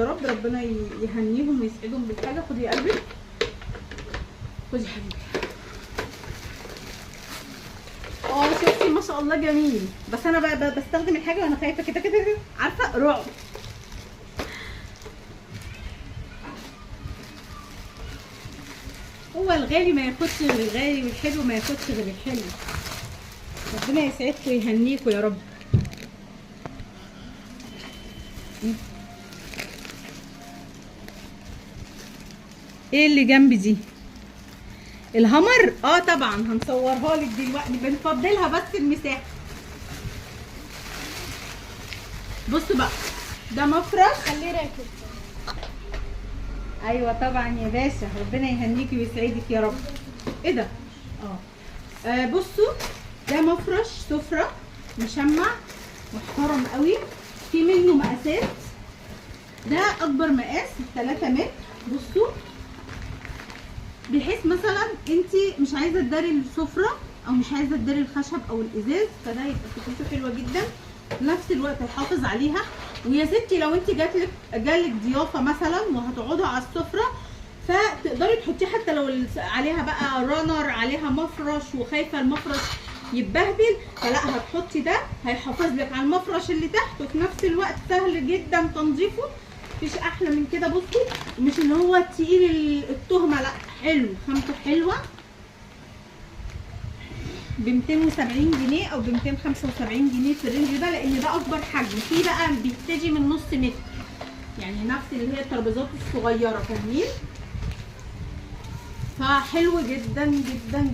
يا رب ربنا يهنيهم ويسعدهم بالحاجه. خدي يا قلبي، خدي يا حبيبي. شفتي ما شاء الله جميل. بس انا بقى بستخدم الحاجه وانا خايفه كده كده، عارفه، رعب. هو الغالي ما ياخدش غير الغالي، والحلو ما ياخدش غير الحلو. ربنا يسعدكم ويهنيكم يا رب. ايه اللي جنبي دي؟ الهمر. طبعا هنصورها لك دلوقتي، بنفضلها بس المساحه. بصوا بقى، ده مفرش. خليه راكب. ايوه طبعا يا باشا، ربنا يهنيكي ويسعدك يا رب. ايه ده؟ بصوا، ده مفرش سفره مشمع محترم قوي، في منه مقاسات. ده اكبر مقاس 3 متر. بصوا، بحيث مثلا انت مش عايزه تداري السفره او مش عايزه تداري الخشب او الازاز، فده يبقى فكرته حلوه جدا. في نفس الوقت هيحافظ عليها. ويا ستي لو انت جالك ضيافه مثلا وهتقعدوا على السفره، فتقدري تحطيه حتى لو عليها بقى رانر، عليها مفرش وخايفه المفرش يتبهدل، فلا، هتحطي ده هيحافظ لك على المفرش اللي تحت، وفي نفس الوقت سهل جدا تنظيفه. مفيش احلى من كده. بصوا، مش اللي هو تقيل التهمه، لا، حلو، خامته حلوه. ب 270 جنيه او ب 275 جنيه في الرينج ده، لان ده اكبر حجم. في بقى بيبتدي من نص متر، يعني نفس اللي هي الترابيزات الصغيره، فاهمين؟ فحلو جدا جدا.